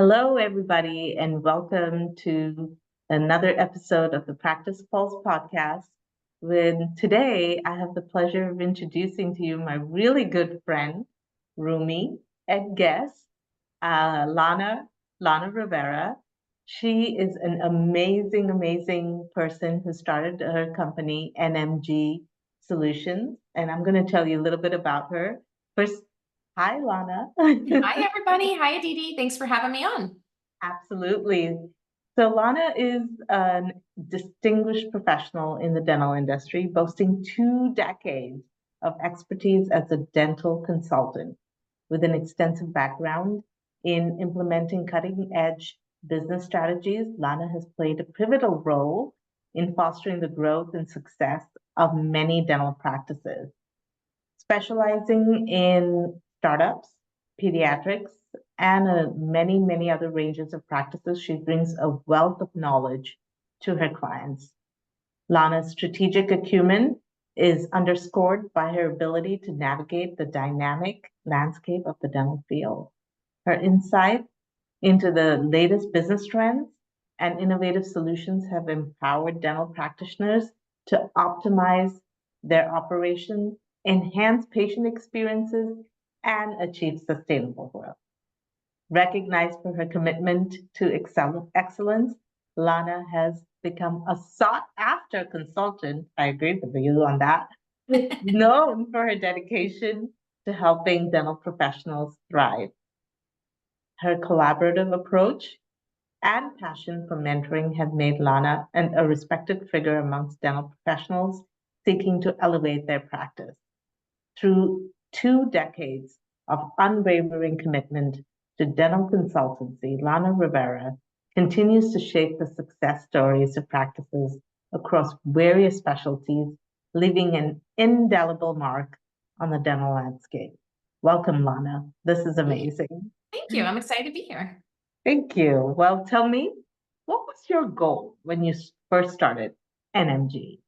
Hello, everybody, and welcome to another episode of the Practice Pulse podcast. Today, I have the pleasure of introducing to you my really good friend, Rumi, and guest, Lana Rivera. She is an amazing person who started her company, NMG Solutions, and I'm going to tell you a little bit about her. First, hi, Lana. Hi, everybody. Hi, Aditi. Thanks for having me on. Absolutely. So Lana is a distinguished professional in the dental industry, boasting 2 decades of expertise as a dental consultant with an extensive background in implementing cutting-edge business strategies. Lana has played a pivotal role in fostering the growth and success of many dental practices, specializing in startups, pediatrics, and many other ranges of practices. She brings a wealth of knowledge to her clients. Lana's strategic acumen is underscored by her ability to navigate the dynamic landscape of the dental field. Her insight into the latest business trends and innovative solutions have empowered dental practitioners to optimize their operations, enhance patient experiences, and achieve sustainable growth. Recognized for her commitment to excellence, Lana has become a sought-after consultant. I agree with you on that. Known for her dedication to helping dental professionals thrive. Her collaborative approach and passion for mentoring have made Lana a respected figure amongst dental professionals seeking to elevate their practice. Through 2 decades of unwavering commitment to dental consultancy, Lana Rivera continues to shape the success stories of practices across various specialties, leaving an indelible mark on the dental landscape. Welcome, Lana. This is amazing. Thank you. I'm excited to be here. Thank you. Well, tell me, what was your goal when you first started NMG?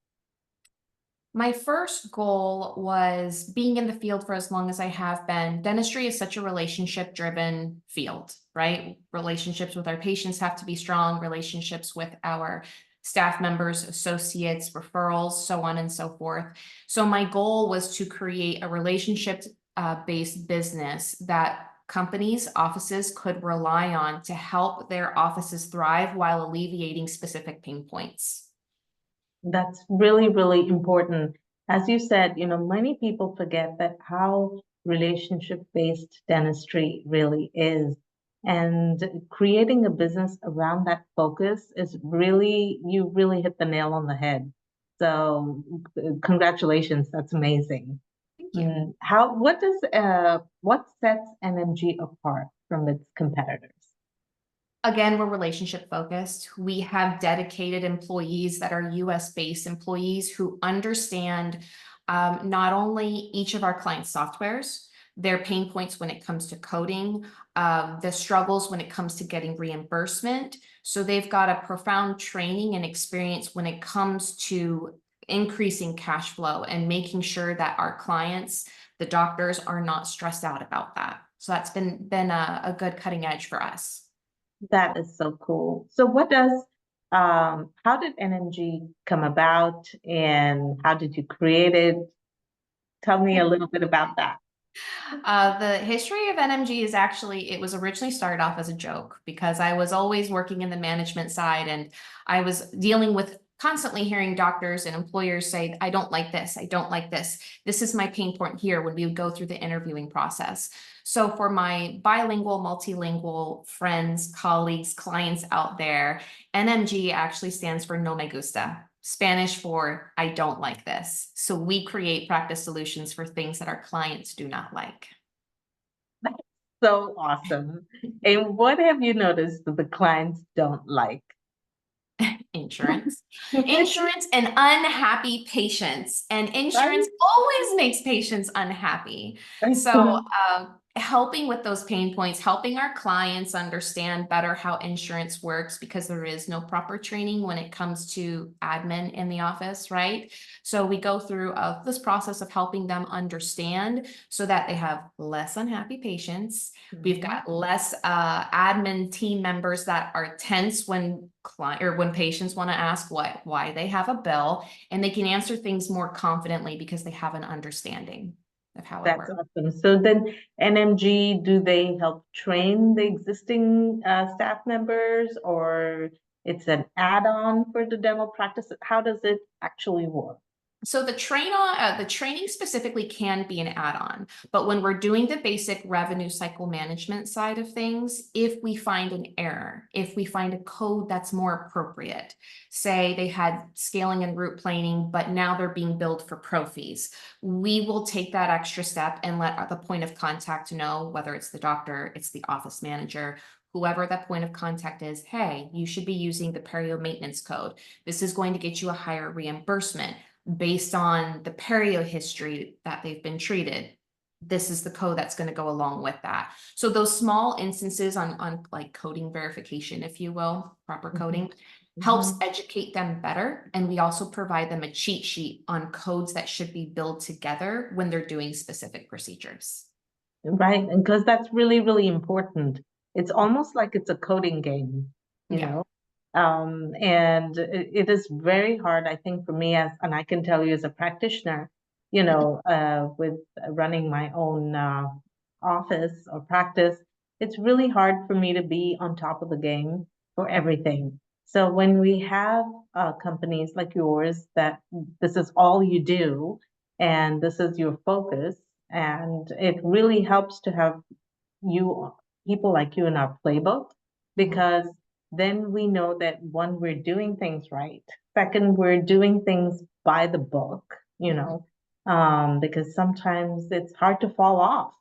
My first goal was being in the field for as long as I have been. Dentistry is such a relationship-driven field, right? Relationships with our patients have to be strong, relationships with our staff members, associates, referrals, so on and so forth. So my goal was to create a relationship-based business that companies, offices could rely on to help their offices thrive while alleviating specific pain points. That's really important. As you said, many people forget that how relationship-based dentistry really is. And creating a business around that focus is you really hit the nail on the head. So congratulations, that's amazing. Thank you. What sets NMG apart from its competitors? Again, we're relationship focused. We have dedicated employees that are US-based employees who understand not only each of our clients' softwares, their pain points when it comes to coding, the struggles when it comes to getting reimbursement. So they've got a profound training and experience when it comes to increasing cash flow and making sure that our clients, the doctors, are not stressed out about that. So that's been a good cutting edge for us. That is so cool. So how did NMG come about and how did you create it? Tell me a little bit about that. The history of NMG is it was originally started off as a joke because I was always working in the management side and I was dealing with constantly hearing doctors and employers say, I don't like this, I don't like this. This is my pain point here when we would go through the interviewing process. So for my bilingual, multilingual friends, colleagues, clients out there, NMG actually stands for No Me Gusta, Spanish for I don't like this. So we create practice solutions for things that our clients do not like. That's so awesome. And what have you noticed that the clients don't like? Insurance. Insurance and unhappy patients. And insurance always makes patients unhappy. So helping with those pain points, helping our clients understand better how insurance works, because there is no proper training when it comes to admin in the office, right? So we go through this process of helping them understand so that they have less unhappy patients. We've got less admin team members that are tense when when patients want to ask why they have a bill, and they can answer things more confidently because they have an understanding of how it That's works. awesome. So then NMG, do they help train the existing staff members, or it's an add-on for the dental practice? How does it actually work? So the training specifically can be an add-on, but when we're doing the basic revenue cycle management side of things, if we find an error, if we find a code that's more appropriate, say they had scaling and root planing, but now they're being billed for pro fees, we will take that extra step and let the point of contact know, whether it's the doctor, it's the office manager, whoever that point of contact is, hey, you should be using the perio maintenance code. This is going to get you a higher reimbursement based on the perio history that they've been treated. This is the code that's going to go along with that. So those small instances on like coding verification, if you will, proper coding, helps educate them better. And we also provide them a cheat sheet on codes that should be built together when they're doing specific procedures. Right, and because that's really, really important. It's almost like it's a coding game, you Yeah. know? And it is very hard, I think, for me and I can tell you as a practitioner, with running my own office or practice, it's really hard for me to be on top of the game for everything. So when we have companies like yours that this is all you do and this is your focus, and it really helps to have people like you in our playbook, because then we know that one, we're doing things right. Second, we're doing things by the book, because sometimes it's hard to fall off,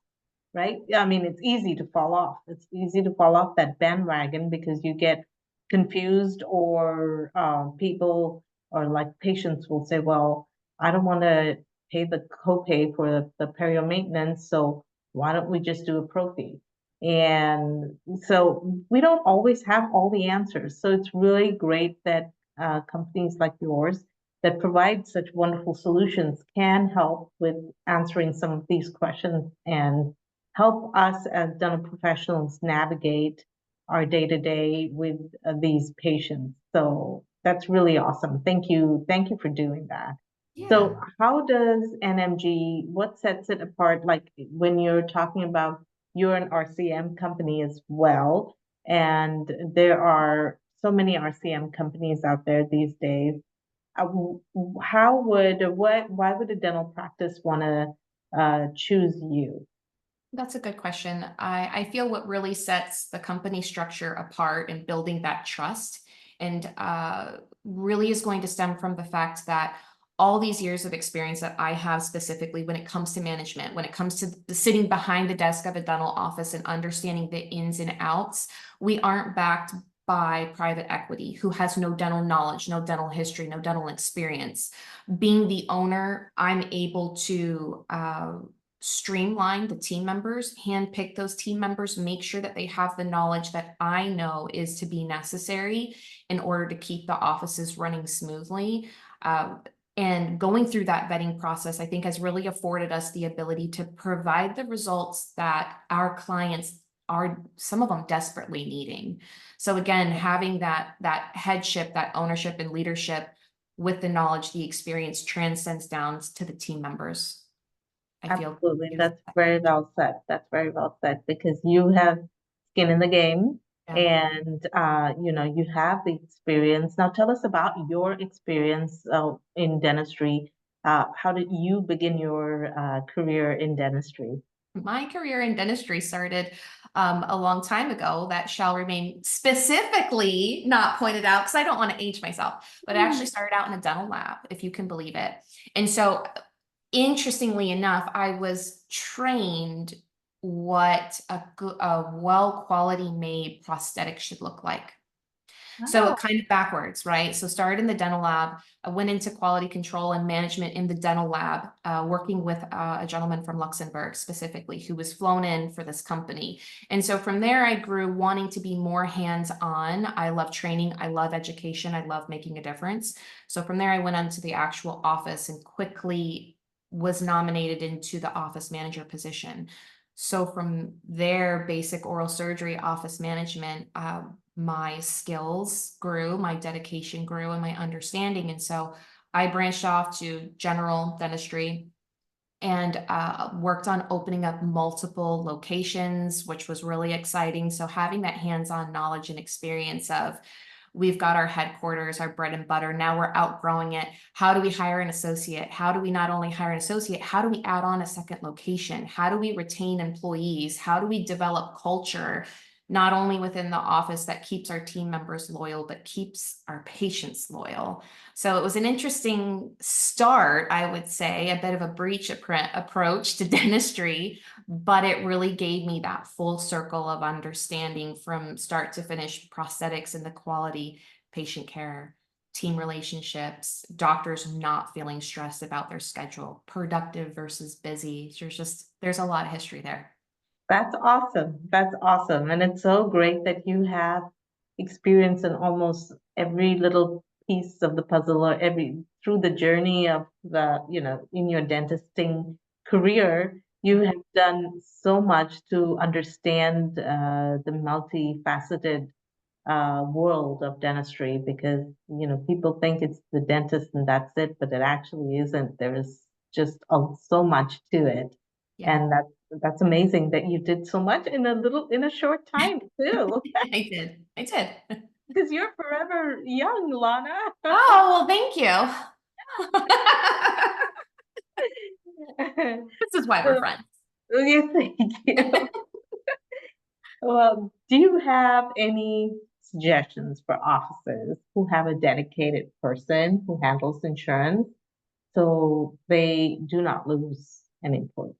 right? I mean, it's easy to fall off. It's easy to fall off that bandwagon because you get confused, or people or like patients will say, well, I don't want to pay the copay for the perio maintenance, so why don't we just do a pro fee? And so we don't always have all the answers. So it's really great that companies like yours that provide such wonderful solutions can help with answering some of these questions and help us as dental professionals navigate our day-to-day with these patients. So that's really awesome. Thank you. Thank you for doing that. Yeah. So how does NMG, what sets it apart? Like when you're talking about, you're an RCM company as well, and there are so many RCM companies out there these days. Why would a dental practice want to choose you? That's a good question. I feel what really sets the company structure apart and building that trust and really is going to stem from the fact that all these years of experience that I have specifically when it comes to management, when it comes to sitting behind the desk of a dental office and understanding the ins and outs, we aren't backed by private equity who has no dental knowledge, no dental history, no dental experience. Being the owner, I'm able to streamline the team members, handpick those team members, make sure that they have the knowledge that I know is to be necessary in order to keep the offices running smoothly. And going through that vetting process, I think has really afforded us the ability to provide the results that our clients are, some of them desperately needing. So again, having that headship, that ownership and leadership with the knowledge, the experience transcends down to the team members. I feel Absolutely. That's very well said. That's very well said, because you have skin in the game, yeah. and you have the experience. Now tell us about your experience in dentistry. How did you begin your career in dentistry? My career in dentistry started a long time ago. That shall remain specifically not pointed out because I don't want to age myself, but I actually started out in a dental lab, if you can believe it. And so, interestingly enough, I was trained what a well quality made prosthetic should look like. So Wow. kind of backwards, right? So started in the dental lab, I went into quality control and management in the dental lab, working with a gentleman from Luxembourg specifically who was flown in for this company. And so from there, I grew wanting to be more hands-on. I love training. I love education. I love making a difference. So from there, I went onto the actual office and quickly was nominated into the office manager position. So from there, basic oral surgery, office management, my skills grew, my dedication grew, and my understanding. And so I branched off to general dentistry and worked on opening up multiple locations, which was really exciting. So having that hands-on knowledge and experience of we've got our headquarters, our bread and butter. Now we're outgrowing it. How do we hire an associate? How do we not only hire an associate, how do we add on a second location? How do we retain employees? How do we develop culture, not only within the office that keeps our team members loyal, but keeps our patients loyal? So it was an interesting start, I would say, a bit of a breach approach to dentistry, but it really gave me that full circle of understanding from start to finish, prosthetics and the quality, patient care, team relationships, doctors not feeling stressed about their schedule, productive versus busy. There's a lot of history there. That's awesome. That's awesome. And it's so great that you have experience in almost every little piece of the puzzle or every through the journey of in your dentisting career, you have done so much to understand the multifaceted world of dentistry because, people think it's the dentist and that's it, but it actually isn't. There is just so much to it. Yeah, And that's amazing that you did so much in a short time too. I did. I did. Because you're forever young, Lana. Oh, well, thank you. This is why we're So, friends. yeah, thank you. Well, do you have any suggestions for officers who have a dedicated person who handles insurance so they do not lose an employee?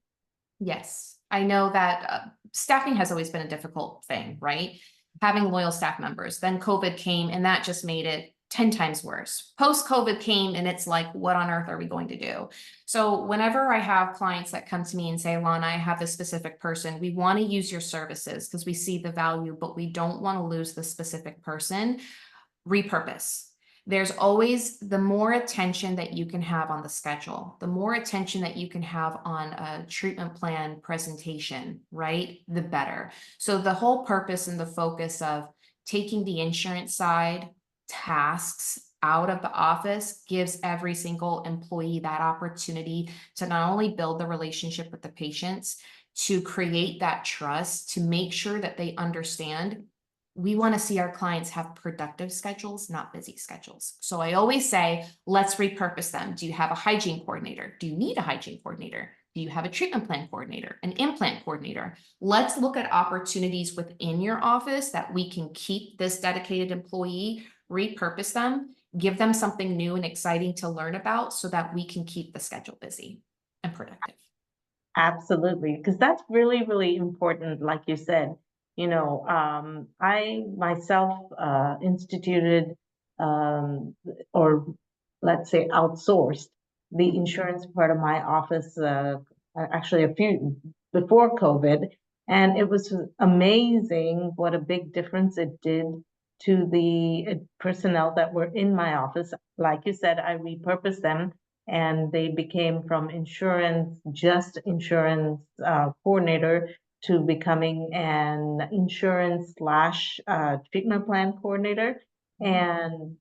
Yes, I know that staffing has always been a difficult thing, right? Having loyal staff members. Then COVID came and that just made it 10 times worse. Post COVID came and it's like, what on earth are we going to do? So whenever I have clients that come to me and say, Lana, I have this specific person, we want to use your services because we see the value, but we don't want to lose the specific person. Repurpose. There's always the more attention that you can have on the schedule, the more attention that you can have on a treatment plan presentation, right? The better. So the whole purpose and the focus of taking the insurance side tasks out of the office gives every single employee that opportunity to not only build the relationship with the patients, to create that trust, to make sure that they understand we want to see our clients have productive schedules, not busy schedules. So I always say, let's repurpose them. Do you have a hygiene coordinator? Do you need a hygiene coordinator? Do you have a treatment plan coordinator, an implant coordinator? Let's look at opportunities within your office that we can keep this dedicated employee, repurpose them, give them something new and exciting to learn about so that we can keep the schedule busy and productive. Absolutely, because that's really, really important, like you said. I myself instituted or let's say outsourced the insurance part of my office actually a few before COVID, and it was amazing what a big difference it did to the personnel that were in my office. Like you said, I repurposed them and they became from just insurance coordinator to becoming an insurance slash treatment plan coordinator. And,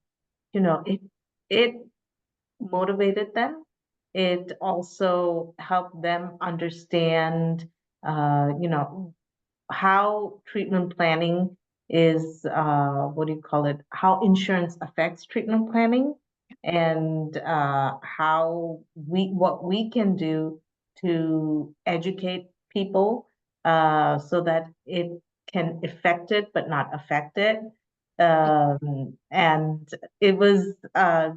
it motivated them. It also helped them understand, how treatment planning is, what do you call it? How insurance affects treatment planning and what we can do to educate people so that it can affect it but not affect it. And it was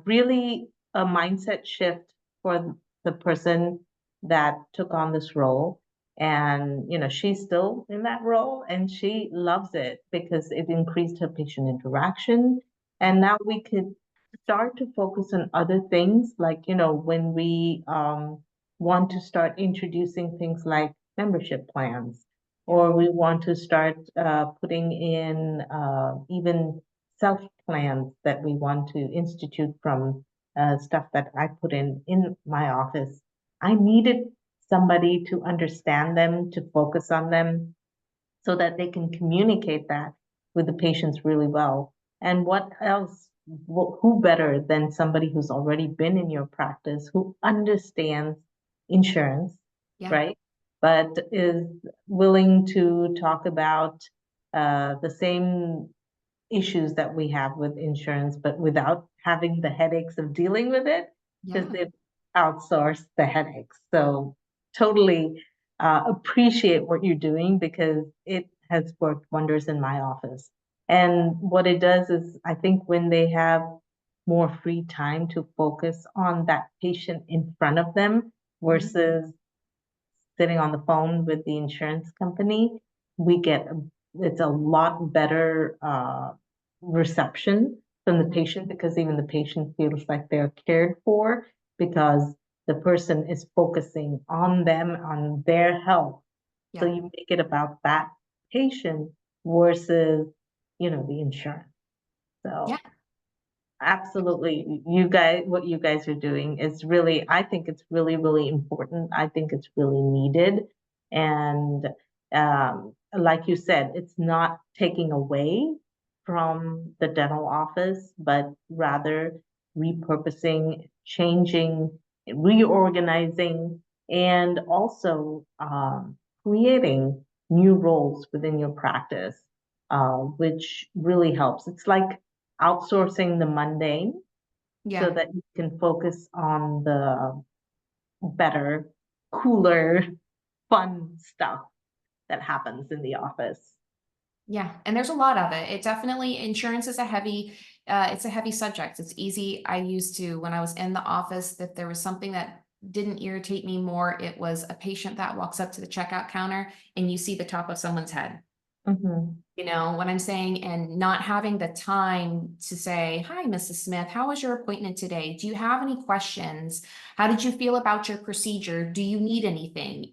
really a mindset shift for the person that took on this role. And, she's still in that role and she loves it because it increased her patient interaction. And now we could start to focus on other things, like, when we want to start introducing things like membership plans, or we want to start putting in even self plans that we want to institute from stuff that I put in my office. I needed somebody to understand them, to focus on them, so that they can communicate that with the patients really well. And what else, who better than somebody who's already been in your practice, who understands insurance, Yeah. right? But is willing to talk about the same issues that we have with insurance, but without having the headaches of dealing with it, because Yeah. they've outsourced the headaches. So totally appreciate what you're doing because it has worked wonders in my office. And what it does is, I think when they have more free time to focus on that patient in front of them versus sitting on the phone with the insurance company, we get it's a lot better reception from the patient, because even the patient feels like they're cared for because the person is focusing on them, on their health. So Yeah. you make it about that patient versus, the insurance. Yeah. So absolutely. You guys, what you guys are doing is really, I think it's really, really important. I think it's really needed. And like you said, it's not taking away from the dental office, but rather repurposing, changing, reorganizing, and also creating new roles within your practice, which really helps. It's like outsourcing the mundane so Yeah. that you can focus on the better, cooler, fun stuff that happens in the office. Yeah, and there's a lot of it. It definitely insurance is a heavy it's a heavy subject. It's easy. I used to, when I was in the office, that there was something that didn't irritate me more. It was a patient that walks up to the checkout counter and you see the top of someone's head. Mm-hmm. You know what I'm saying? And not having the time to say, "Hi, Mrs. Smith, how was your appointment today? Do you have any questions? How did you feel about your procedure? Do you need anything?"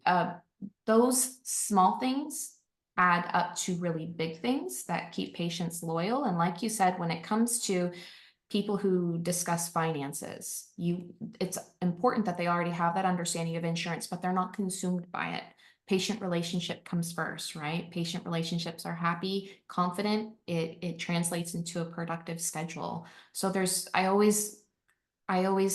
Those small things add up to really big things that keep patients loyal. And like you said, when it comes to people who discuss finances, it's important that they already have that understanding of insurance, but they're not consumed by it. Patient relationship comes first, right? Patient relationships are happy, confident, it translates into a productive schedule. So I always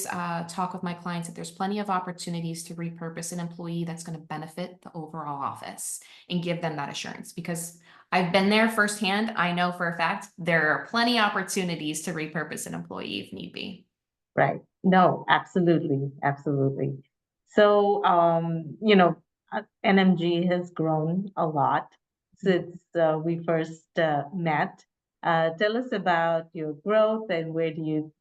talk with my clients that there's plenty of opportunities to repurpose an employee that's going to benefit the overall office and give them that assurance, because I've been there firsthand. I know for a fact there are plenty opportunities to repurpose an employee if need be. Right. No, absolutely. Absolutely. So, NMG has grown a lot since we first met. Tell us about your growth and where do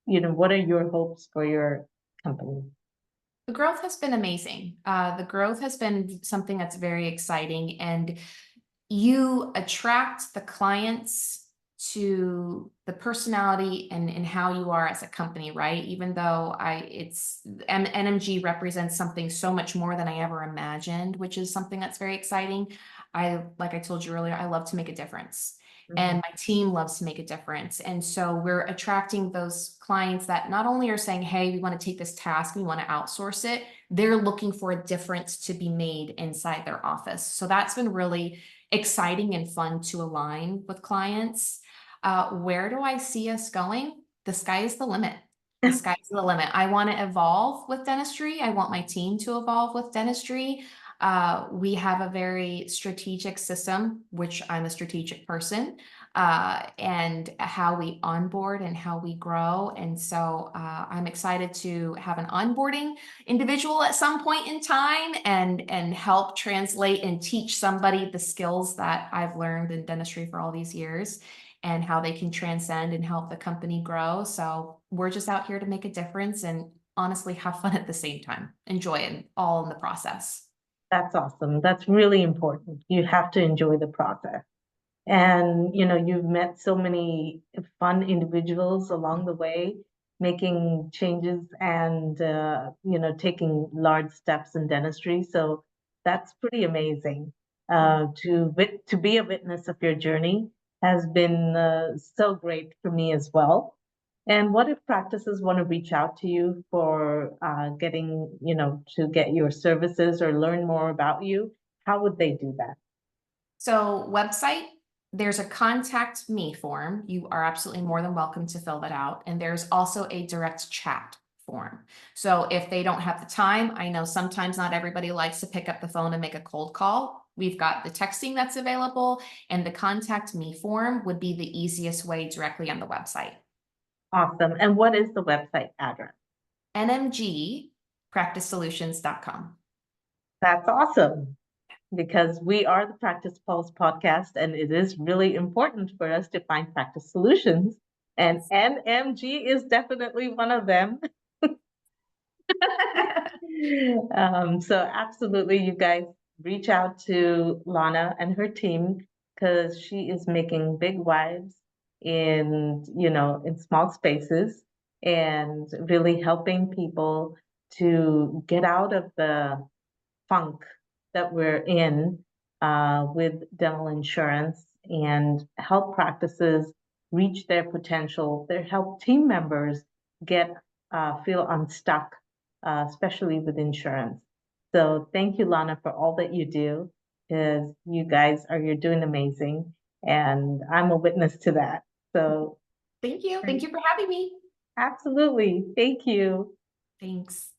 what are your hopes for your company? The growth has been amazing. The growth has been something that's very exciting, and you attract the clients to the personality and how you are as a company, right? Even though NMG represents something so much more than I ever imagined, which is something that's very exciting. Like I told you earlier, I love to make a difference. And my team loves to make a difference. And so we're attracting those clients that not only are saying, "Hey, we want to take this task, we want to outsource it," they're looking for a difference to be made inside their office. So that's been really exciting and fun to align with clients. Where do I see us going? The sky is the limit. The sky's the limit. I want to evolve with dentistry. I want my team to evolve with dentistry. We have a very strategic system, which I'm a strategic person, and how we onboard and how we grow. And so I'm excited to have an onboarding individual at some point in time and help translate and teach somebody the skills that I've learned in dentistry for all these years and how they can transcend and help the company grow. So we're just out here to make a difference and honestly have fun at the same time. Enjoy it all in the process. That's awesome. That's really important. You have to enjoy the process. And, you've met so many fun individuals along the way, making changes and, taking large steps in dentistry. So that's pretty amazing. To be a witness of your journey has been so great for me as well. And what if practices want to reach out to you for to get your services or learn more about you? How would they do that? So website, there's a contact me form. You are absolutely more than welcome to fill that out. And there's also a direct chat form. So if they don't have the time, I know sometimes not everybody likes to pick up the phone and make a cold call. We've got the texting that's available, and the contact me form would be the easiest way directly on the website. Awesome. And what is the website address? NMG practicesolutions.com. That's awesome because we are the Practice Pulse podcast, and it is really important for us to find practice solutions. And NMG is definitely one of them. So absolutely, you guys reach out to Lana and her team because she is making big waves in small spaces and really helping people to get out of the funk that we're in with dental insurance and help practices reach their potential. They help team members feel unstuck, especially with insurance. So thank you, Lana, for all that you do, because you're doing amazing, and I'm a witness to that. So Thank you. Thank you for having me. absolutely, thank you. Thanks.